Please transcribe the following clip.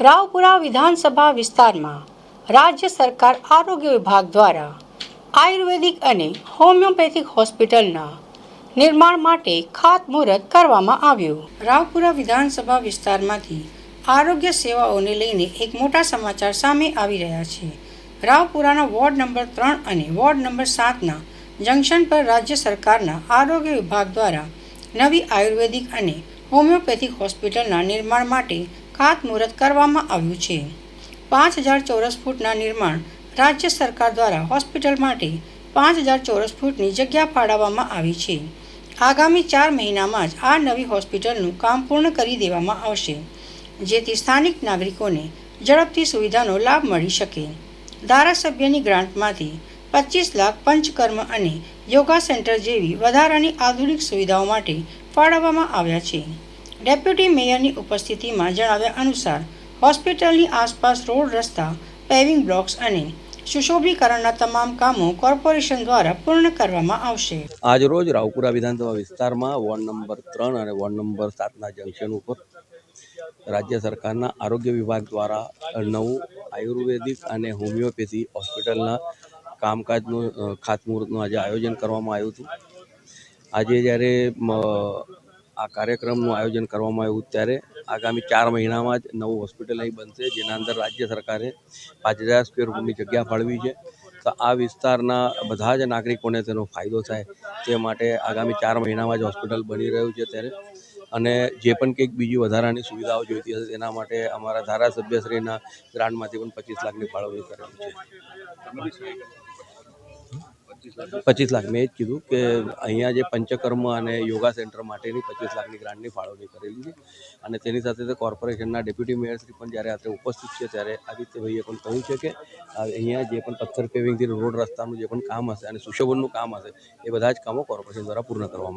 રાવપુરા વિધાનસભા વિસ્તારમાં રાજ્ય સરકાર આરોગ્ય વિભાગ દ્વારા આયુર્વેદિક અને હોમિયોપેથિક હોસ્પિટલના નિર્માણ માટે ખાતમુહૂર્ત કરવામાં આવ્યું. રાવપુરા વિધાનસભા વિસ્તારમાંથી આરોગ્ય સેવાઓને લઈને એક મોટા સમાચાર સામે આવી રહ્યા છે. રાવપુરાના વોર્ડ નંબર 3 અને વોર્ડ નંબર 7ના જંકશન પર રાજ્ય સરકારના આરોગ્ય વિભાગ દ્વારા નવી આયુર્વેદિક અને હોમિયોપેથિક હોસ્પિટલના નિર્માણ માટે ખાતમુહૂર્ત કરવામાં આવ્યું છે. 5000 ચોરસ ફૂટના નિર્માણ રાજ્ય સરકાર દ્વારા હોસ્પિટલ માટે 5000 ચોરસ ફૂટની જગ્યા ફાળવવામાં આવી છે. આગામી 4 મહિનામાં જ આ નવી હોસ્પિટલનું કામ પૂર્ણ કરી દેવામાં આવશે, જેથી સ્થાનિક નાગરિકોને ઝડપથી સુવિધાનો લાભ મળી શકે. ધારાસભ્યની ગ્રાન્ટમાંથી 25 લાખ પંચકર્મ અને યોગા સેન્ટર જેવી વધારાની આધુનિક સુવિધાઓ માટે ફાળવવામાં આવ્યા છે. ડેપ્યુટી મેયરની ઉપસ્થિતિમાં જણાવ્યા અનુસાર હોસ્પિટલની આસપાસ રોડ, રસ્તા, પેવિંગ બ્લોક્સ અને સુશોભીકરણના તમામ કામો કોર્પોરેશન દ્વારા પૂર્ણ કરવામાં આવશે. આજરોજ રાવપુરા વિધાનસભા વિસ્તારમાં વોર્ડ નંબર 3 અને વોર્ડ નંબર 7ના જંકશન ઉપર રાજ્ય સરકારના આરોગ્ય વિભાગ દ્વારા નવું આયુર્વેદિક અને હોમિયોપેથી હોસ્પિટલના કામકાજનું ખાતમુહૂર્તનું આજે આયોજન કરવામાં આવ્યું હતું. આજે જ્યારે આ કાર્યક્રમનું આયોજન કરવામાં આવ્યું ત્યારે આગામી 4 મહિનામાં જ નવું હોસ્પિટલ અહીં બનશે, જેના અંદર રાજ્ય સરકારે 5000 સ્ક્વેર ફૂટની જગ્યા ફાળવી છે. તો આ વિસ્તારના બધા જ નાગરિકોને તેનો ફાયદો થાય તે માટે આગામી 4 મહિનામાં જ હોસ્પિટલ બની રહ્યું છે. ત્યારે અને જે પણ કંઈક બીજી વધારાની સુવિધાઓ જોઈતી હશે તેના માટે અમારા ધારાસભ્યશ્રીના ગ્રાન્ટમાંથી પણ 25 લાખની ફાળવણી કરેલી છે. 25 લાખ મેં જ કીધું કે અહીંયા જે પંચકર્મ અને યોગા સેન્ટર માટેની 25 લાખની ગ્રાન્ટની ફાળવણી કરેલી છે. અને તેની સાથે કોર્પોરેશનના ડેપ્યુટી મેયરશ્રી પણ જ્યારે અત્યારે ઉપસ્થિત છે ત્યારે આદિત્યભાઈએ પણ કહ્યું છે કે અહીંયા જે પણ પથ્થર પેવિંગથી રોડ રસ્તાનું જે પણ કામ હશે અને સુશોભનનું કામ હશે એ બધા જ કામો કોર્પોરેશન દ્વારા પૂર્ણ કરવામાં